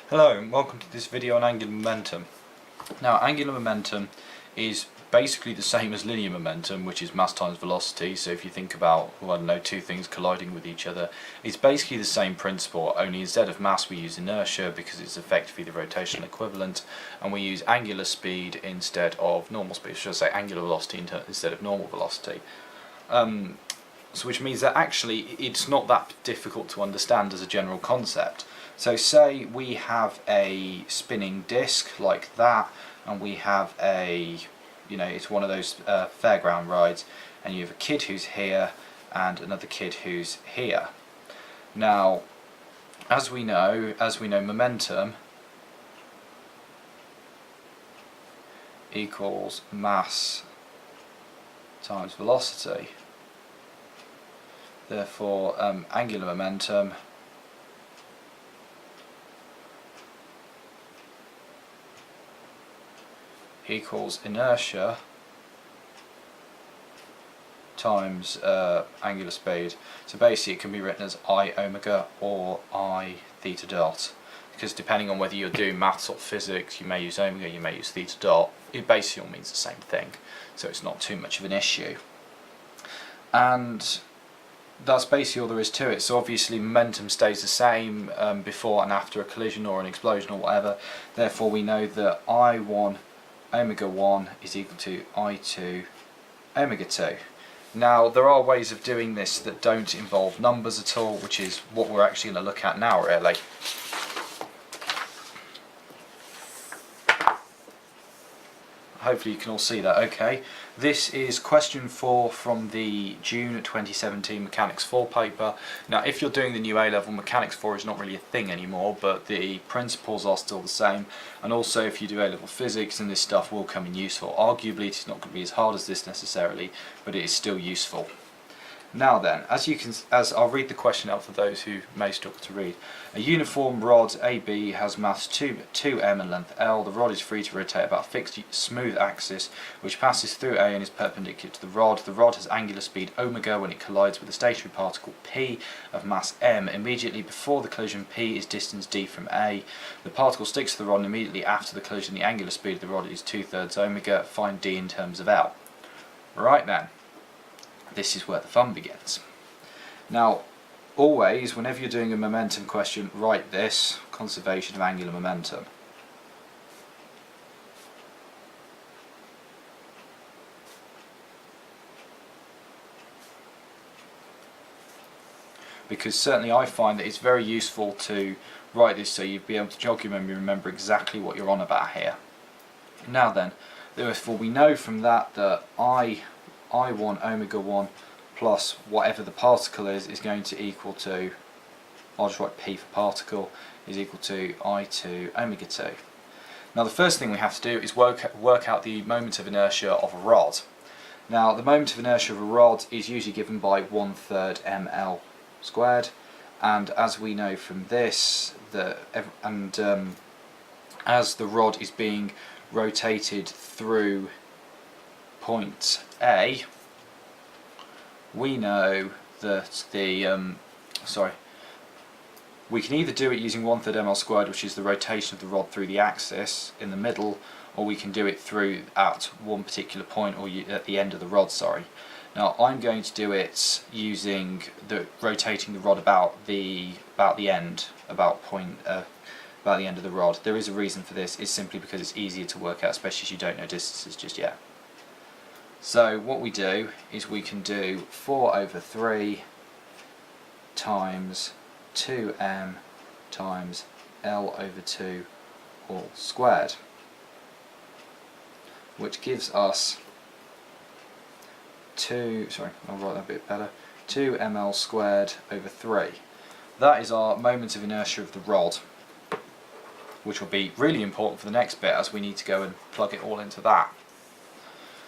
Hello and welcome to this video on angular momentum. Now, angular momentum is basically the same as linear momentum, which is mass times velocity. So if you think about, well, I don't know, two things colliding with each other, it's basically the same principle, only instead of mass we use inertia because it's effectively the rotational equivalent, and we use angular speed instead of normal speed, should I say angular velocity instead of normal velocity. So which means that actually it's not that difficult to understand as a general concept. So say we have a spinning disc like that, and we have a, it's one of those fairground rides, and you have a kid who's here and another kid who's here. Now, as we know, momentum equals mass times velocity. Therefore, angular momentum equals inertia times angular speed. So basically it can be written as I omega or I theta dot, because depending on whether you're doing maths or physics, you may use omega, you may use theta dot. It basically all means the same thing, so it's not too much of an issue. And that's basically all there is to it. So obviously momentum stays the same before and after a collision or an explosion or whatever. Therefore we know that I1 omega 1 is equal to I2 omega 2. Now there are ways of doing this that don't involve numbers at all, which is what we're actually going to look at now really. Hopefully you can all see that okay. This is question 4 from the June 2017 Mechanics 4 paper. Now if you're doing the new A-level, Mechanics 4 is not really a thing anymore, but the principles are still the same, and also if you do A-level physics, then this stuff will come in useful. Arguably it's not going to be as hard as this necessarily, but it is still useful. Now then, as I'll read the question out for those who may struggle to read. A uniform rod AB has mass 2m and length L. The rod is free to rotate about a fixed smooth axis which passes through A and is perpendicular to the rod. The rod has angular speed omega when it collides with a stationary particle P of mass m. Immediately before the collision, P is distance d from A. The particle sticks to the rod, and immediately after the collision the angular speed of the rod is 2/3 omega. Find d in terms of L. Right then. This is where the fun begins. Now, always, whenever you're doing a momentum question, write this: conservation of angular momentum. Because certainly I find that it's very useful to write this so you'll be able to jog your memory and remember exactly what you're on about here. Now then, therefore we know from that that I1 omega 1 plus whatever the particle is going to equal to, I'll just write P for particle, is equal to I2 omega 2. Now the first thing we have to do is work out the moment of inertia of a rod. Now the moment of inertia of a rod is usually given by 1/3 ml squared, and as we know from this, as the rod is being rotated through point A, we know that we can either do it using 1/3 ml squared, which is the rotation of the rod through the axis in the middle, or we can do it through at one particular point, or at the end of the rod, sorry. Now I'm going to do it using rotating the rod about the end of the rod. There is a reason for this. It's simply because it's easier to work out, especially if you don't know distances just yet. So what we do is we can do 4/3 times 2m times L/2 all squared, which gives us 2 ml squared over 3. That is our moment of inertia of the rod, which will be really important for the next bit as we need to go and plug it all into that.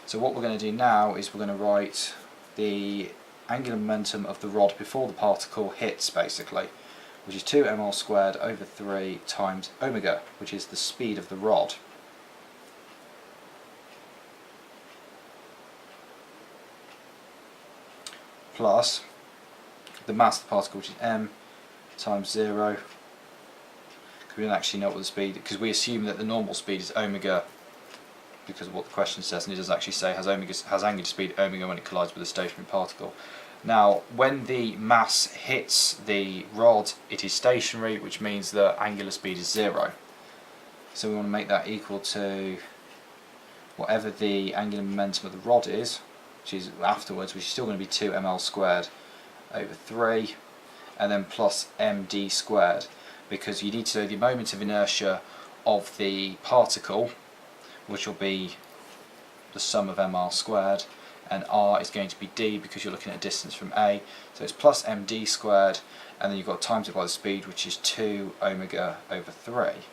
So what we're going to do now is we're going to write the angular momentum of the rod before the particle hits, basically, which is 2 ml squared over 3 times omega, which is the speed of the rod. Plus the mass of the particle, which is m times 0, we don't actually know what the speed, because we assume that the normal speed is omega because of what the question says, and it does actually say has angular speed omega when it collides with a stationary particle. Now, when the mass hits the rod, it is stationary, which means that angular speed is 0. So we want to make that equal to whatever the angular momentum of the rod is, which is afterwards, which is still going to be 2 ml squared over 3, and then plus md squared, because you need to know the moment of inertia of the particle, which will be the sum of mr squared, and r is going to be d because you're looking at a distance from A, so it's plus md squared, and then you've got times it by the speed, which is 2 omega over 3,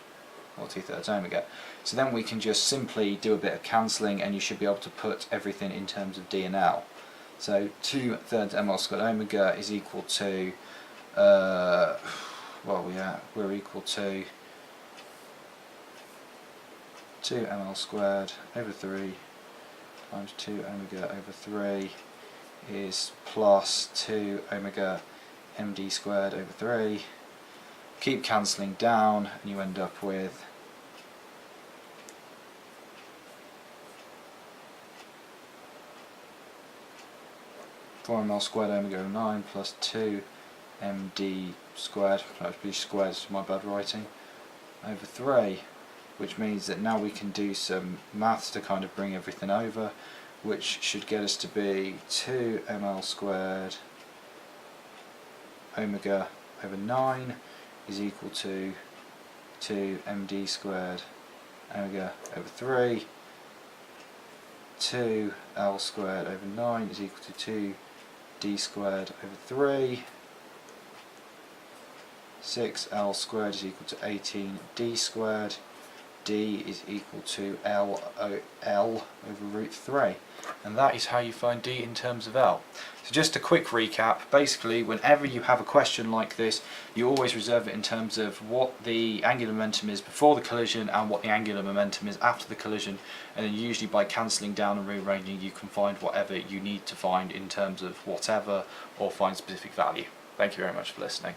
or 2/3 omega. So then we can just simply do a bit of cancelling, and you should be able to put everything in terms of d and l. So 2/3 ml squared omega is equal to, we're equal to 2 ml squared over 3 times 2 omega over 3 is plus 2 omega md squared over 3. Keep cancelling down, and you end up with 4 ml squared omega over 9 plus 2 md squared, that would be squared, it's my bad writing, over 3, which means that now we can do some maths to kind of bring everything over, which should get us to be 2 ml squared omega over 9 is equal to 2 md squared omega over 3. 2l squared over 9 is equal to 2d squared over 3. 6l squared is equal to 18d squared. D is equal to L over root 3, and that is how you find D in terms of L. So just a quick recap, basically whenever you have a question like this, you always reserve it in terms of what the angular momentum is before the collision and what the angular momentum is after the collision, and then usually by cancelling down and rearranging you can find whatever you need to find in terms of whatever, or find specific value. Thank you very much for listening.